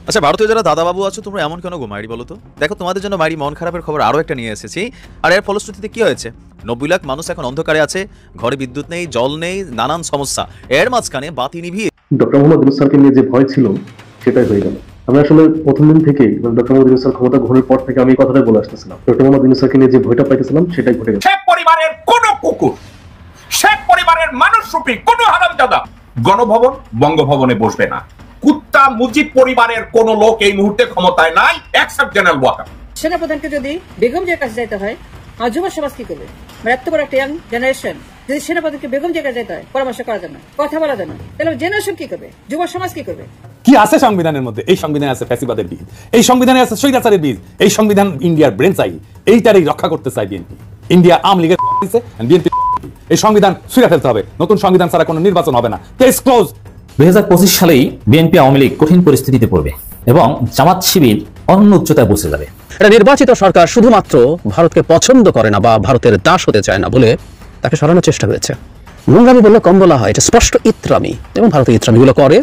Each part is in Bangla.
আচ্ছা, ভারতীয় যারা দাদাবাবু আছো, তোমরা এমন কেন গো মাইরি বলো তো? দেখো, তোমাদের জন্য মাইরি মন খারাপের খবর আরও একটা নিয়ে এসেছি। আর এর ফলশ্রুতিতে কি হয়েছে? 90 লাখ মানুষ এখন অন্ধকারে আছে, ঘরে বিদ্যুৎ নেই, জল নেই, নানান সমস্যা। এর মাঝখানে বাতি নিভিয়ে ডক্টর মোহাম্মদ ইউনূস স্যারকে নিয়ে যে ভয় ছিল সেটাই হয়ে গেল। আমি আসলে প্রথম দিন থেকে ডক্টর মোহাম্মদ ইউনূস স্যার ক্ষমতা গ্রহণের পর থেকে আমি এই কথাটাই বলে আসতেছিলাম, ডক্টর মোহাম্মদ ইউনূস স্যারকে নিয়ে যে ভয়টা পাইতেছিলাম সেটাই ঘটে গেছে। শেখ পরিবারের কোন কুকুর, শেখ পরিবারের মানুষরূপী কোন হারামজাদা গণভবন বঙ্গভবনে বসবে না। কুত্তা মুজিব পরিবারের কোন লোক এই মুহূর্তে ক্ষমতায় নাই এক্সেপ্ট জেনারেল ওয়াকার। সেনাপ্রধানকে যদি বেগম জিয়ার কাছে যাইতে হয়, আর যুব সমাজ কি করবে? এত বড় একটা ইয়াং জেনারেশন যদি সেনাপ্রধানকে বেগম জিয়ার কাছে যেতে হয়, পরামর্শ করার জন্য, কথা বলার জন্য, তাহলে জেনারেশন কি করবে? যুব সমাজ কি করবে? কি আছে সংবিধানের মধ্যে? এই সংবিধানে আছে ফ্যাসিবাদের বীজ, এই সংবিধানে আছে স্বৈরাচারের বীজ, এই সংবিধান ইন্ডিয়ার ব্রেন চাই, এইটারই রক্ষা করতে চাই বিএনপি। ইন্ডিয়া আওয়ামী লীগের বিএনপি, এই সংবিধান ছুঁড়ে ফেলতে হবে, নতুন সংবিধান ছাড়া কোনো নির্বাচন হবে না। Case close. 2025 সালেই বিএনপি আওয়ামী লীগ কঠিন পরিস্থিতিতে পড়বে এবং জামাত শিবির অন্য উচ্চতায় বসে যাবে। এটা নির্বাচিত সরকার শুধুমাত্র ভারতকে পছন্দ করে না বা ভারতের দাস হতে চায় না বলে তাকে সরানোর চেষ্টা হয়েছে। নোংরামি বললে কম বলা হয়, এটা স্পষ্ট ইত্রামি, এবং ভারতীয় ইত্রামিগুলো করে।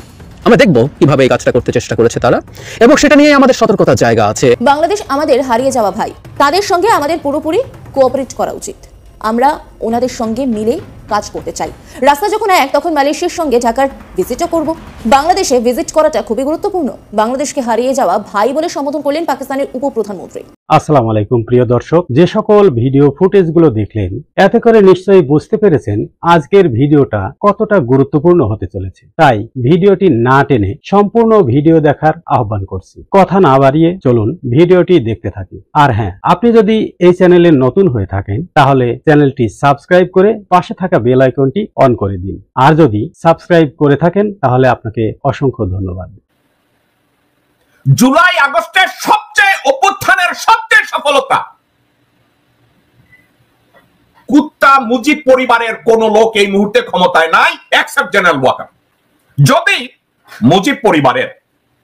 আমরা দেখব কিভাবে এই কাজটা করতে চেষ্টা করেছে তারা, এবং সেটা নিয়ে আমাদের সতর্কতার জায়গা আছে। বাংলাদেশ আমাদের হারিয়ে যাওয়া ভাই, তাদের সঙ্গে আমাদের পুরোপুরি কোঅপারেট করা উচিত। আমরা ওনাদের সঙ্গে মিলে কাজ করতে চাই। রাস্তা যখন এক, তখন মালয়েশিয়ার সঙ্গে ঢাকার ভিজিটও করব। বাংলাদেশে ভিজিট করাটা খুবই গুরুত্বপূর্ণ। বাংলাদেশকে হারিয়ে যাওয়া ভাই বলে সম্বোধন করলেন পাকিস্তানের উপপ্রধানমন্ত্রী। আসসালামু আলাইকুম প্রিয় দর্শক, যে সকল ভিডিও ফুটেজগুলো দেখলেন এতে করে নিশ্চয়ই বুঝতে পেরেছেন আজকের ভিডিওটা কতটা গুরুত্বপূর্ণ হতে চলেছে। তাই ভিডিওটি না টেনে সম্পূর্ণ ভিডিও দেখার আহ্বান করছি। কথা না বাড়িয়ে চলুন ভিডিওটি দেখতে থাকি। আর হ্যাঁ, আপনি যদি এই চ্যানেলে নতুন হয়ে থাকেন তাহলে চ্যানেলটি সাবস্ক্রাইব করে পাশে থাকা বেল আইকনটি অন করে দিন। আর যদি সাবস্ক্রাইব করে থাকেন তাহলে আপনাকে অসংখ্য ধন্যবাদ। জুলাই আগস্টের সবচেয়ে অভ্যুত্থানের সবচেয়ে সফলতা, কুত্তা মুজিব পরিবারের কোন লোক এই মুহূর্তে ক্ষমতায় নাই এক্সেপ্ট জেনারেল ওয়াকার। যদি মুজিব পরিবারের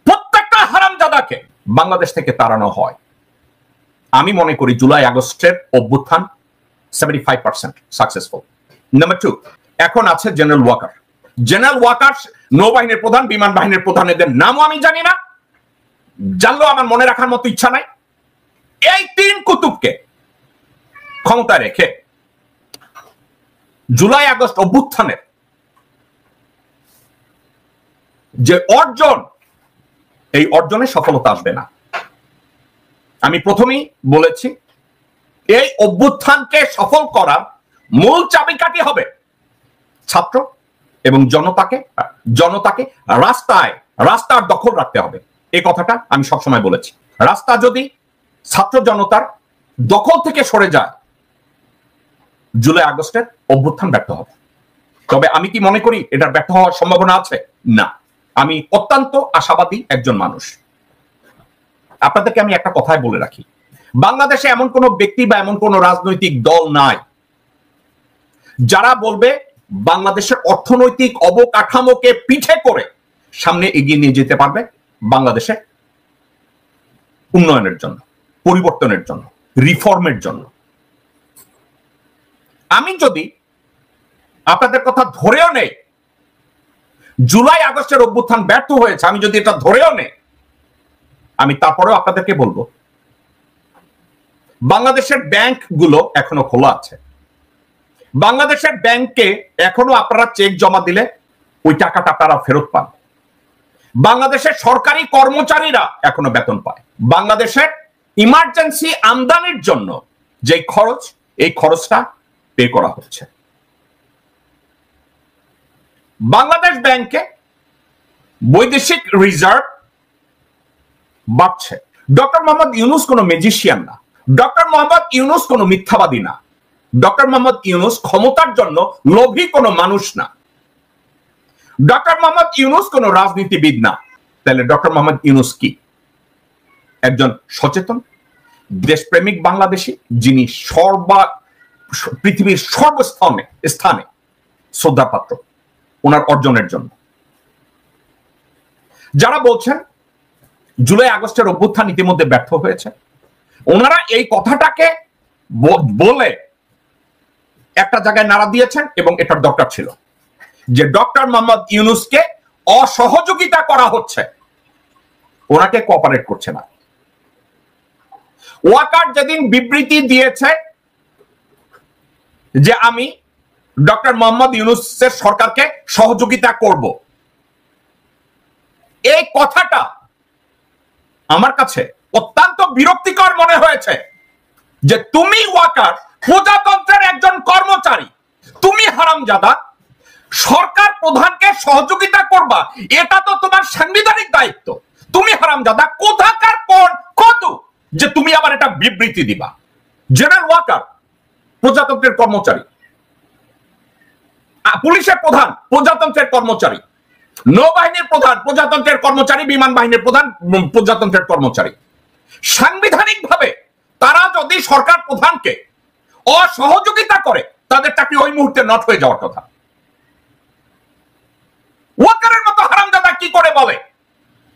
প্রত্যেকটা হারামজাদাকে বাংলাদেশ থেকে তাড়ানো হয়, আমি মনে করি জুলাই আগস্টের অভ্যুত্থান 75% সাকসেসফুল। নাম্বার 2, এখন আছে জেনারেল ওয়াকার। জেনারেল ওয়াকার নৌবাহিনীর প্রধান, বিমান বাহিনীর প্রধান, এদের নামও আমি জানি না, জানলেও আমার মনে রাখার মতো ইচ্ছা নাই। এই 3 কুতুবকে ক্ষমতায় রেখে জুলাই আগস্ট অভ্যুত্থানের যে অর্জন, এই অর্জনে সফলতা আসবে না। আমি প্রথমেই বলেছি, এই অভ্যুত্থানকে সফল করার মূল চাবিকাঠি হবে ছাত্র এবং জনতাকে রাস্তার দখল রাখতে হবে। এই কথাটা আমি সবসময় বলেছি। রাস্তা যদি ছাত্র জনতার দখল থেকে সরে যায়, জুলাই আগস্টের অভ্যুত্থান ব্যর্থ হবে। তবে আমি কি মনে করি এটার ব্যর্থ হওয়ার সম্ভাবনা আছে? না, আমি অত্যন্ত আশাবাদী একজন মানুষ। আপনাদেরকে আমি একটা কথাই বলে রাখি, বাংলাদেশে এমন কোন ব্যক্তি বা এমন কোন রাজনৈতিক দল নাই যারা বলবে বাংলাদেশের অর্থনৈতিক অবকাঠামোকে পিঠে করে সামনে এগিয়ে নিয়ে যেতে পারবে বাংলাদেশে উন্নয়নের জন্য, পরিবর্তনের জন্য, রিফর্মের জন্য। আমি যদি আপনাদের কথা ধরেও নেই জুলাই আগস্টের অভ্যুত্থান ব্যর্থ হয়েছে, আমি যদি এটা ধরেও নেই, আমি তারপরেও আপনাদেরকে বলবো বাংলাদেশের ব্যাংকগুলো এখনো খোলা আছে। বাংলাদেশের ব্যাংকে এখনো আপনারা চেক জমা দিলে ওই টাকাটা আপনারা ফেরত পান। বাংলাদেশের সরকারি কর্মচারীরা এখনো বেতন পায়। বাংলাদেশের ইমার্জেন্সি আমদানির জন্য যে খরচ, এই খরচটা পে করা হচ্ছে। বাংলাদেশ ব্যাংকে বৈদেশিক রিজার্ভ বাড়ছে। ডক্টর মোহাম্মদ ইউনূস কোনো ম্যাজিশিয়ান না, ডক্টর মোহাম্মদ ইউনূস কোনো মিথ্যাবাদী না, ডক্টর মোহাম্মদ ইউনূস ক্ষমতার জন্য লোভী কোনো মানুষ না, ডক্টর মোহাম্মদ ইউনূস কোনো রাজনীতিবিদ না। তাহলে ডক্টর মোহাম্মদ ইউনূস কি? একজন সচেতন দেশপ্রেমিক বাংলাদেশী, যিনি পৃথিবীর সর্বস্থানে শ্রদ্ধাপাত্র ওনার অর্জনের জন্য। যারা বলছেন জুলাই আগস্টের অভ্যুত্থান ইতিমধ্যে ব্যর্থ হয়েছে, ওনারা এই কথাটাকে বলে একটা জায়গায় নাড়া দিয়েছেন, এবং এটার দরকার ছিল যে ডক্টর মোহাম্মদ ইউনূসকে অসহযোগিতা করা হচ্ছে ওনাকে কোঅপারেট করছে না। ওয়াকার যেদিন বিবৃতি দিয়েছে যে আমি ডক্টর মোহাম্মদ ইউনূসের সরকারকে সহযোগিতা করব, এই কথাটা আমার কাছে অত্যন্ত বিরক্তিকর মনে হয়েছে। যে তুমি ওয়াকার প্রজাতন্ত্রের একজন কর্মচারী, তুমি হারামজাদা সরকার প্রধানকে সহযোগিতা করবা, এটা তো তোমার সাংবিধানিক দায়িত্ব। তুমি হারামজাদা কোথাকার কোন কত যে তুমি আবার এটা বিবৃতি দিবা। জেনারেল ওয়াকার প্রজাতন্ত্রের কর্মচারী, পুলিশের প্রধান প্রজাতন্ত্রের কর্মচারী, নৌবাহিনীর প্রধান প্রজাতন্ত্রের কর্মচারী, বিমান বাহিনীর প্রধান প্রজাতন্ত্রের কর্মচারী। সাংবিধানিকভাবে তারা যদি সরকার প্রধানকে অসহযোগিতা করে তাদের চাকরি ওই মুহূর্তে নট হয়ে যাওয়ার কথা। ওয়াকারের মতো হারামজাদা কি করে বলে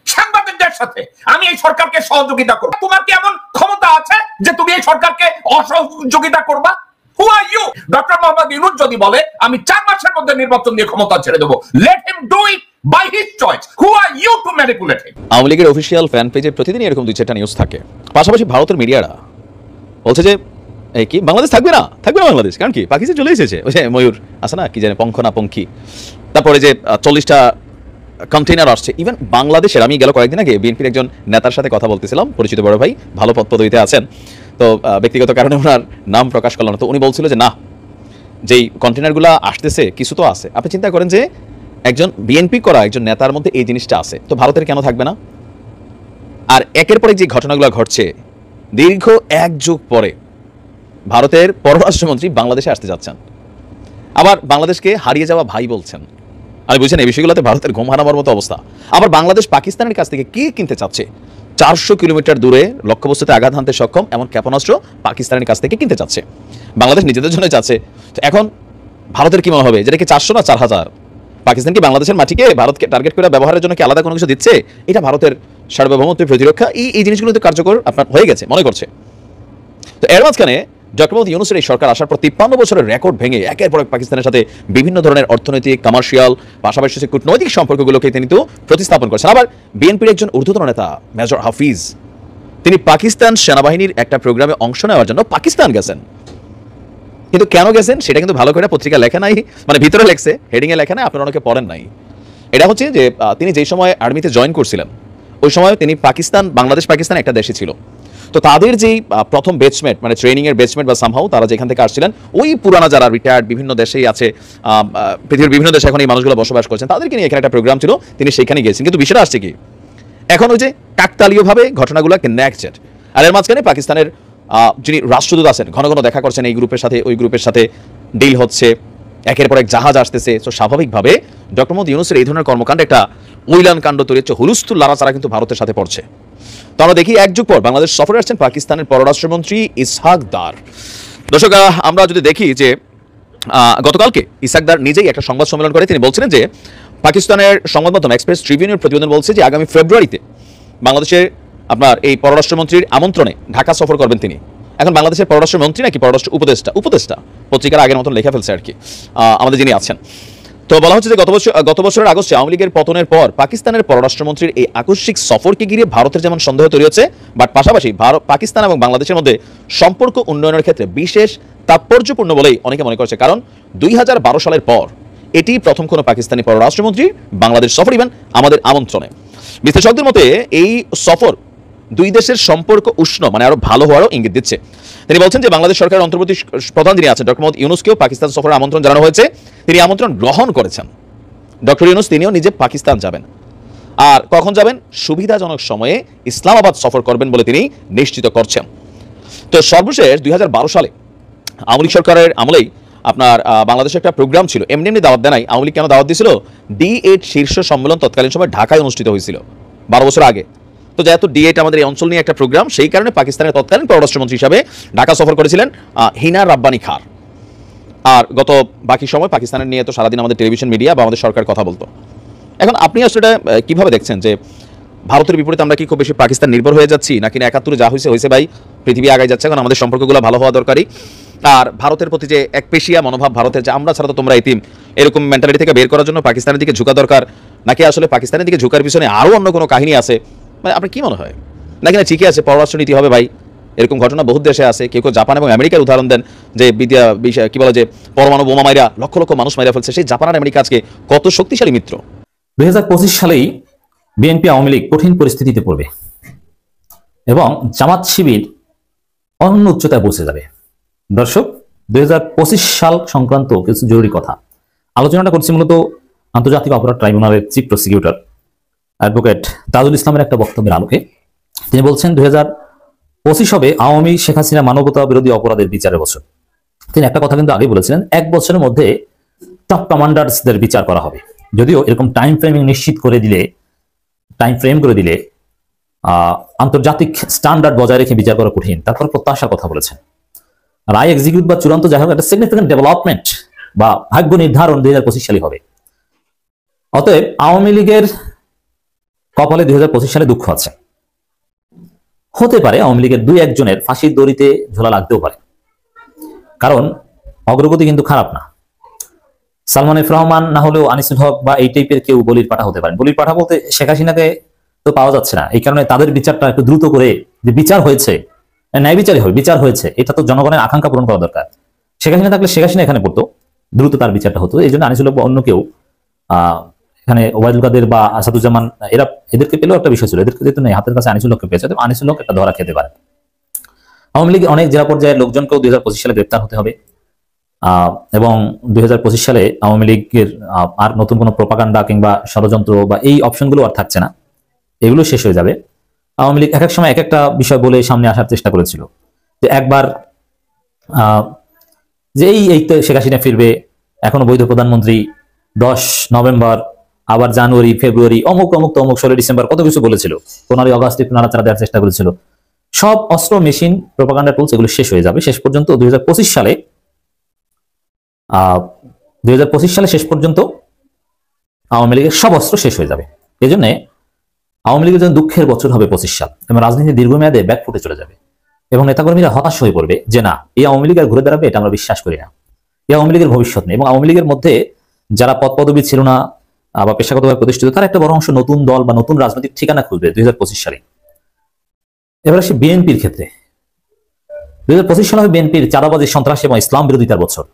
সাংবাদিকদের সাথে আমি এই সরকারকে সহযোগিতা করব? তোমার কি এমন ক্ষমতা আছে যে তুমি এই সরকারকে অসহযোগিতা করবা? Who are you? Doctor Mohammad Yunus যদি বলে আমি 4 মাসের মধ্যে নির্বাচন দিয়ে ক্ষমতা ছেড়ে দেব, let him do it by his choice. Who are you to manipulate him? Awami লীগের অফিসিয়াল ফ্যান পেজে প্রতিদিন এরকম 2-4টা নিউজ থাকে। পাশাপাশি ভারতের মিডিয়ারা বলছে যে এই কি বাংলাদেশ থাকবে না বাংলাদেশ, কারণ কি পাকিস্তান চলে এসেছে। ওই যে ময়ূর আছে না, কি জানে পঙ্খ না পঙ্খী, তারপরে যে 40টা কন্টেইনার আসছে। ইভেন বাংলাদেশের, আমি গেল কয়েকদিন আগে বিএনপির একজন নেতার সাথে কথা বলতেছিলাম, পরিচিত বড় ভাই, ভালো পদবিতে আছেন, তো ব্যক্তিগত কারণে ওনার নাম প্রকাশ করলাম না। তো উনি বলছিল যে না, যেই কন্টেইনারগুলো আসতেছে কিছু তো আছে। আপনি চিন্তা করেন যে একজন বিএনপি করা একজন নেতার মধ্যে এই জিনিসটা আছে, তো ভারতের কেন থাকবে না? আর একের পরে যে ঘটনাগুলো ঘটছে, দীর্ঘ 1 যুগ পরে ভারতের পররাষ্ট্রমন্ত্রী বাংলাদেশে আসতে যাচ্ছেন, আবার বাংলাদেশকে হারিয়ে যাওয়া ভাই বলছেন। আমি বুঝছেন এই বিষয়গুলোতে ভারতের ঘুম হারাবার মতো অবস্থা। আবার বাংলাদেশ পাকিস্তানের কাছ থেকে কি কিনতে চাচ্ছে? 400 কিলোমিটার দূরে লক্ষ্যবস্তুতে আঘাত হানতে সক্ষম এমন ক্ষেপণাস্ত্র পাকিস্তানের কাছ থেকে কিনতে চাচ্ছে। বাংলাদেশ নিজেদের জন্য চাচ্ছে। তো এখন ভারতের কি মনে হবে, যেটা কি 400 না 4000? পাকিস্তান কি বাংলাদেশের মাটিকে ভারতকে টার্গেট করে ব্যবহারের জন্য কি আলাদা কোনো কিছু দিচ্ছে? এটা ভারতের সার্বভৌমত্ব প্রতিরক্ষা, এই জিনিসগুলো তো কার্যকর আপনার হয়ে গেছে মনে করছে। তো এর মাঝখানে ডক্টর মোহাম্মদ ইউনূসের এই সরকার আসার পর 53 বছরের রেকর্ড ভেঙে একের পর এক পাকিস্তানের সাথে বিভিন্ন ধরনের অর্থনৈতিক, কমার্শিয়াল, পাশাপাশি কূটনৈতিক সম্পর্কগুলোকে তিনি তো প্রতিস্থাপন করেছেন। আবার বিএনপির একজন ঊর্ধ্বতন নেতা মেজর হাফিজ, তিনি পাকিস্তান সেনাবাহিনীর একটা প্রোগ্রামে অংশ নেওয়ার জন্য পাকিস্তান গেছেন। কিন্তু কেন গেছেন সেটা কিন্তু ভালো করে পত্রিকা লেখা নাই, মানে ভিতরে লেখছে, হেডিংয়ে লেখা নাই, আপনারা অনেকে পড়েন নাই। এটা হচ্ছে যে তিনি যেই সময় আর্মিতে জয়েন করছিলেন ওই সময় তিনি বাংলাদেশ পাকিস্তান একটা দেশে ছিল। তো তাদের যেই প্রথম ব্যাচমেট, মানে ট্রেনিংয়ের ব্যাচমেট বা সামহাউ, তারা যেখান থেকে আসছিলেন ওই পুরানা যারা রিটায়ার্ড বিভিন্ন দেশেই আছে, পৃথিবীর বিভিন্ন দেশে এখন এই মানুষগুলো বসবাস করছেন, তাদেরকে নিয়ে এখানে একটা প্রোগ্রাম ছিল, তিনি সেখানে গিয়েছেন। কিন্তু বিষয়টা আসছে কি, এখন ওই যে কাকতালীয়ভাবে ঘটনাগুলো নেক্সট। আর এর মাঝখানে পাকিস্তানের যিনি রাষ্ট্রদূত আছেন ঘন ঘন দেখা করছেন এই গ্রুপের সাথে, ওই গ্রুপের সাথে ডিল হচ্ছে, একের পর এক জাহাজ আসতেছে। তো স্বাভাবিকভাবে ডক্টর মোহাম্মদ ইউনূসের এই ধরনের কর্মকাণ্ড একটা উইলান কাণ্ড তৈরি হচ্ছে, হুলস্থুল লড়াচড়া কিন্তু ভারতের সাথে পড়ছে। তো আমরা দেখি 1 যুগ পর বাংলাদেশ সফরে আসছেন পাকিস্তানের পররাষ্ট্রমন্ত্রী ইসহাক দার। দর্শক, আমরা যদি দেখি যে গতকালকে ইসহাক দার নিজেই একটা সংবাদ সম্মেলন করে তিনি বলছিলেন যে পাকিস্তানের সংবাদ মাধ্যম এক্সপ্রেস ট্রিবিউনের প্রতিবেদন বলছে যে আগামী ফেব্রুয়ারিতে বাংলাদেশের আপনার এই পররাষ্ট্রমন্ত্রীর আমন্ত্রণে ঢাকা সফর করবেন তিনি। এখন বাংলাদেশের পররাষ্ট্রমন্ত্রী নাকি পররাষ্ট্র উপদেষ্টা পত্রিকার আগের মতন লেখা ফেলছে আর কি আমাদের যিনি আছেন। তো বলা হচ্ছে যে গত বছরের আগস্টে আওয়ামী লীগের পতনের পর পাকিস্তানের পররাষ্ট্রমন্ত্রীর এই আকস্মিক সফরকে ঘিরে ভারতের যেমন সন্দেহ তৈরি হচ্ছে, বাট পাশাপাশি পাকিস্তান এবং বাংলাদেশের মধ্যে সম্পর্ক উন্নয়নের ক্ষেত্রে বিশেষ তাৎপর্যপূর্ণ বলেই অনেকে মনে করছে। কারণ 2012 সালের পর এটি প্রথম কোনো পাকিস্তানি পররাষ্ট্রমন্ত্রী বাংলাদেশ সফর, ইভেন আমাদের আমন্ত্রণে। বিশ্লেষকদের মতে এই সফর দুই দেশের সম্পর্ক উষ্ণ, মানে আরো ভালো হওয়ারও ইঙ্গিত দিচ্ছে। তিনি বলছেন যে বাংলাদেশ সরকারের অন্তর্বর্তী প্রধান যিনি আছেন ডক্টর মোহাম্মদ ইউনূসকেও পাকিস্তান সফরের আমন্ত্রণ জানানো হয়েছে, তিনি আমন্ত্রণ গ্রহণ করেছেন। ডক্টর ইউনূস তিনিও নিজে পাকিস্তান যাবেন, আর কখন যাবেন, সুবিধাজনক সময়ে ইসলামাবাদ সফর করবেন বলে তিনি নিশ্চিত করছেন। তো সর্বশেষ 2012 সালে আওয়ামী লীগ সরকারের আমলেই আপনার বাংলাদেশে একটা প্রোগ্রাম ছিল, এমনি দাওয়াত দেয় নাই। আওয়ামী লীগ কেন দাওয়াত দিয়েছিল? D8 শীর্ষ সম্মেলন তৎকালীন সময় ঢাকায় অনুষ্ঠিত হয়েছিল 12 বছর আগে। তো যেহেতু D8 আমাদের এই অঞ্চল নিয়ে একটা প্রোগ্রাম, সেই কারণে পাকিস্তানের তৎকালীন পররাষ্ট্রমন্ত্রী হিসাবে ঢাকা সফর করেছিলেন হিনা রাব্বানি খার। আর গত বাকি সময় পাকিস্তানের নিয়ে তো সারাদিন আমাদের টেলিভিশন মিডিয়া বা আমাদের সরকার কথা বলতো। এখন আপনি আসলে এটা কিভাবে দেখছেন যে ভারতের বিপরীতে আমরা কি খুব বেশি পাকিস্তান নির্ভর হয়ে যাচ্ছি, নাকি 71 যা হয়েছে ভাই, পৃথিবী আগায় যাচ্ছে, এখন আমাদের সম্পর্কগুলো ভালো হওয়া দরকারি। আর ভারতের প্রতি যে একপেশিয়া মনোভাব ভারতের, যে আমরা ছাড়া তো তোমরা এতিম, এরকম মেন্টালিটি থেকে বের করার জন্য পাকিস্তানের দিকে ঝুঁকা দরকার, নাকি আসলে পাকিস্তানের দিকে ঝুঁকার পিছনে আরও অন্য কোনো কাহিনী আছে, মানে আপনার কি মনে হয়? নাকি না ঠিকই আছে পররাষ্ট্রনীতি হবে ভাই, এরকম ঘটনা বহু দেশে আছে। কেউ কেউ জাপান এবং আমেরিকার উদাহরণ দেন যে কি বলে যে পরমাণু বোমা মাইরা লক্ষ লক্ষ মানুষ মাইরা ফেলছে। সেই জাপান আর আমেরিকা আজকে কত শক্তিশালী মিত্র। 2025 সালেই বিএনপি আওয়ামী লীগ কঠিন পরিস্থিতিতে পড়বে এবং জামাত শিবির অন্য উচ্চতায় পৌঁছে যাবে। দর্শক, 2025 সাল সংক্রান্ত কিছু জরুরি কথা আলোচনাটা করছি মূলত আন্তর্জাতিক অপরাধ ট্রাইব্যুনালের চিফ প্রসিকিউটর অ্যাডভোকেট তাজুল ইসলামের একটা বক্তব্যের আলোকে। তিনি বলছেন 2025 হবে আওয়ামী শেখ হাসিনা মানবতা বিরোধী অপরাধের বিচারের বছর। তিনি একটা কথা কিন্তু আগে বলেছিলেন, 1 বছরের মধ্যে টপ কমান্ডার্সদের বিচার করা হবে। যদিও এরকম টাইম ফ্রেম করে দিলে আন্তর্জাতিক স্ট্যান্ডার্ড বজায় রেখে বিচার করা কঠিন, তারপর প্রত্যাশার কথা বলেছেন। রায় এক্সিকিউট বা চূড়ান্ত যাই হোক, একটা সিগনিফিকেন্ট ডেভেলপমেন্ট বা ভাগ্য নির্ধারণ 2025 সালে হবে। অতএব আওয়ামী লীগের কপালে 2025 সালে দুঃখ আছে। হতে পারে আওয়ামী লীগের 2-1 জনের ফাঁসির দড়িতে ঝোলা লাগতেও পারে, কারণ অগ্রগতি কিন্তু খারাপ না। সালমান এফ রহমান না হলেও আনিসুল হক বা এই টাইপের কেউ বলির পাঠা হতে পারেন। বলির পাঠা বলতে শেখ হাসিনাকে তো পাওয়া যাচ্ছে না, এই কারণে তাদের বিচারটা একটু দ্রুত করে, যে বিচার হয়েছে, ন্যায় বিচারই হবে, বিচার হয়েছে, এটা তো জনগণের আকাঙ্ক্ষা পূরণ করা দরকার। শেখ হাসিনা থাকলে শেখ হাসিনা এখানে পড়তো, দ্রুত তার বিচারটা হতো। এই জন্য আনিসুল হক বা অন্য কেউ এখানে ওবায়দুল কাদের বা আসাদুজ্জামান এদেরকে পেলেও একটা বিষয় ছিল, এদেরকে যেহেতু নেই, হাতের কাছে আনিসুল হককে পেয়েছে, আনিসুল হক একটা ধরা খেতে পারে। আওয়ামী লীগ অনেক জেলা পর্যায়ের লোকজনকেও 2025 সালে গ্রেপ্তার হতে হবে এবং 2025 সালে আওয়ামী লীগের আর নতুন কোনো প্রোপাগান্ডা কিংবা ষড়যন্ত্র বা এই অপশনগুলো আর থাকছে না, এগুলো শেষ হয়ে যাবে। আওয়ামী লীগ এক এক সময় এক একটা বিষয় বলে সামনে আসার চেষ্টা করেছিল, যে একবার যে এই তো শেখ হাসিনা ফিরবে, এখনো বৈধ প্রধানমন্ত্রী, 10 নভেম্বর, আবার জানুয়ারি, ফেব্রুয়ারি, অমুক অমুক তো অমুক, 16 ডিসেম্বর, কত কিছু বলেছিল, 15 আগস্ট একটু নাড়াচাড়া দেওয়ার চেষ্টা করেছিল। সব অস্ত্র, মেশিন, প্রোপাগান্ডা টুলস এগুলো শেষ হয়ে যাবে শেষ পর্যন্ত 2025 সালে। 2025 সালে শেষ পর্যন্ত আওয়ামী লীগের সব অস্ত্র শেষ হয়ে যাবে। এই জন্য আওয়ামী লীগের জন্য দুঃখের বছর হবে 25 সাল, এবং রাজনীতি দীর্ঘমেয়াদে ব্যাকফুটে চলে যাবে এবং নেতাকর্মীরা হতাশ হয়ে পড়বে যে না, এই আওয়ামী লীগ আর ঘুরে দাঁড়াবে, এটা আমরা বিশ্বাস করি না, এই আওয়ামী লীগের ভবিষ্যৎ নেই। এবং আওয়ামী লীগের মধ্যে যারা পদ পদবী ছিল না বা পেশাগতভাবে প্রতিষ্ঠিত, তারা একটা বড় অংশ নতুন দল বা নতুন রাজনৈতিক ঠিকানা খুঁজবে 2025 সালে। এবার আসে বিএনপির ক্ষেত্রে। 2025 সাল হবে বিএনপির চাঁদাবাজি, সন্ত্রাস এবং ইসলাম বিরোধিতার বছর।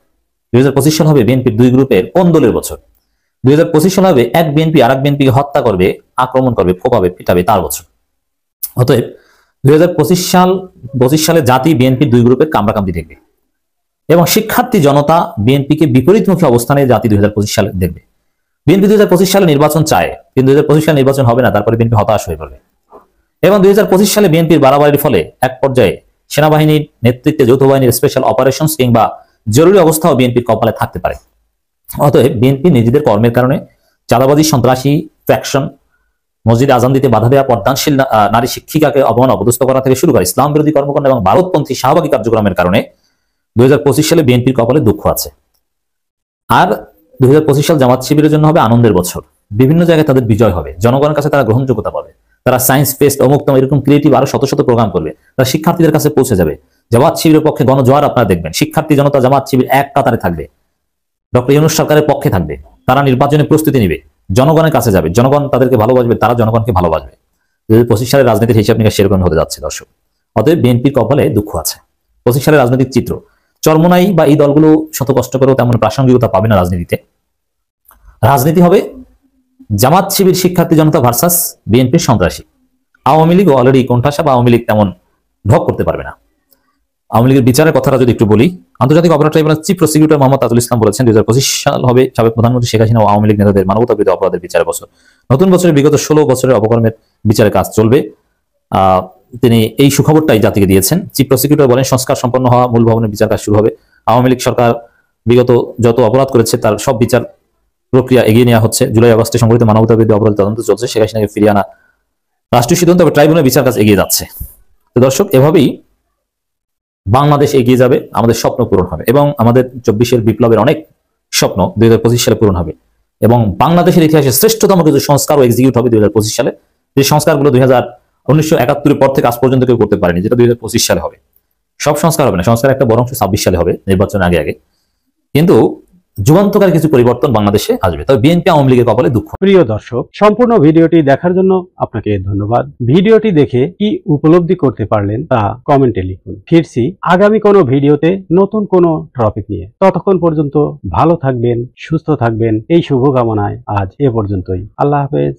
2025 সাল হবে বিএনপির 2 গ্রুপের কোন্দলের বছর। 2025 সাল হবে এক বিএনপি আর এক বিএনপিকে হত্যা করবে, আক্রমণ করবে, ফোপাবে, পিটাবে তার বছর। অতএব 2025 সালে জাতি বিএনপির 2 গ্রুপের কামড়াকামড়ি দেখবে এবং শিক্ষার্থী জনতা বিএনপিকে বিপরীতমুখী অবস্থানে জাতি 2025 সালে দেখবে। বিএনপি 2025 সালে নির্বাচন চায়, কিন্তু 2025 সালে নির্বাচন হবে না, তারপরে বিএনপি হতাশ হয়ে পড়বে। এবং 2025 সালে বিএনপির বাড়াবাড়ির ফলে এক পর্যায়ে সেনাবাহিনীর নেতৃত্বে যৌথ বাহিনীর স্পেশাল অপারেশনস কিংবা জরুরি অবস্থাও বিএনপির কপালে থাকতে পারে। অতএব বিএনপি নিজেদের কর্মের কারণে চাঁদাবাজি, সন্ত্রাসী ফ্যাকশন, মসজিদে আজান দিতে বাধা দেওয়া, পর্দানশীল নারী শিক্ষিকাকে অপমান অপদস্থ করা থেকে শুরু করে ইসলাম বিরোধী কর্মকাণ্ড এবং ভারতপন্থী শাহবাগী কার্যক্রমের কারণে 2025 সালে বিএনপির কপালে দুঃখ আছে। আর 2025 সাল জামাত শিবিরের জন্য হবে আনন্দের বছর। বিভিন্ন জায়গায় তাদের বিজয় হবে, জনগণের কাছে তারা গ্রহণযোগ্যতা পাবে, তারা সায়েন্স ফেস্ট, অমুকতম এরকম ক্রিয়েটিভ আরো শত শত প্রোগ্রাম করবে, তারা শিক্ষার্থীদের কাছে পৌঁছে যাবে। জামাত শিবিরের পক্ষে গণজোয়ার আপনারা দেখবেন, শিক্ষার্থী জনতা জামাত শিবির এক কাতারে থাকবে, ডক্টর ইউনূস সরকারের পক্ষে থাকবে, তারা নির্বাচনের প্রস্তুতি নেবে, জনগণের কাছে যাবে, জনগণ তাদেরকে ভালোবাসবে, তারা জনগণকে ভালোবাসবে। 2025 সালের রাজনীতির হিসাব নিকাশ সেরকম হতে যাচ্ছে দর্শক। অতএব বিএনপির কপালে দুঃখ আছে। 25 সালের রাজনৈতিক চিত্র চরমোনাই বা এই দলগুলো শত কষ্ট করেও তেমন প্রাসঙ্গিকতা পাবে না রাজনীতিতে। রাজনীতি হবে জামাত শিবির শিক্ষার্থী জনতা ভার্সাস বিএনপির সন্ত্রাসী। আওয়ামী লীগ অলরেডি কোণঠাসা বা আওয়ামী লীগ তেমন ঢক করতে পারবে না। আওয়ামী লীগের বিচারের কথাটা যদি একটু বলি, আন্তর্জাতিক অপরাধ tribunal chief prosecutor Mohammad Tajul Islam বলেছেন 2025 সাল হবে সাবেক প্রধানমন্ত্রী শেখ হাসিনা ও আওয়ামী লীগ নেতাদের মানবতা বিরোধী অপরাধের বিচারের বছর। নতুন বছরে বিগত 16 বছরের অপকর্মের বিচারের কাজ চলবে। তিনি এই সুখবরটাই জাতিকে দিয়েছেন। চিফ প্রসিকিউটর বলেন, সংস্কার সম্পন্ন হওয়া মূল ভবনের বিচার কাজ শুরু হবে। আওয়ামী লীগ সরকার বিগত যত অপরাধ করেছে তার সব বিচার প্রক্রিয়া এগিয়ে নেওয়া হচ্ছে। জুলাই আগস্টে সংঘটিত মানবতা বিরোধী অপরাধ তদন্ত চলছে। শেখ হাসিনাকে ফিরিয়ে আনা রাষ্ট্রীয় সিদ্ধান্ত, তবে ট্রাইব্যুনাল বিচার কাজ এগিয়ে যাচ্ছে। তো দর্শক, এভাবেই বাংলাদেশ এগিয়ে যাবে, আমাদের স্বপ্ন পূরণ হবে এবং আমাদের 24-এর বিপ্লবের অনেক স্বপ্ন 2025 সালে পূরণ হবে এবং বাংলাদেশের ইতিহাসে শ্রেষ্ঠতম কিছু সংস্কারও এক্সিকিউট হবে 2025 সালে। যে সংস্কারগুলো 1971 পর থেকে আজ পর্যন্ত কেউ করতে পারেনি, যেটা 2025 সালে হবে। সব সংস্কার হবে না, সংস্কার একটা বড় অংশ 26 সালে হবে, নির্বাচনের আগে আগে। কিন্তু যুগান্তকারী কিছু পরিবর্তন বাংলাদেশে আসবে, তবে বিএনপি আওয়ামী লীগের কপালে দুঃখ। প্রিয় দর্শক, সম্পূর্ণ ভিডিওটি দেখার জন্য আপনাকে ধন্যবাদ। ভিডিওটি দেখে কি উপলব্ধি করতে পারলেন তা কমেন্টে লিখুন। ফিরছি আগামী কোনো ভিডিওতে নতুন কোনো টপিক নিয়ে। ততক্ষণ পর্যন্ত ভালো থাকবেন, সুস্থ থাকবেন, এই শুভকামনায় আজ এ পর্যন্তই। আল্লাহ হাফেজ।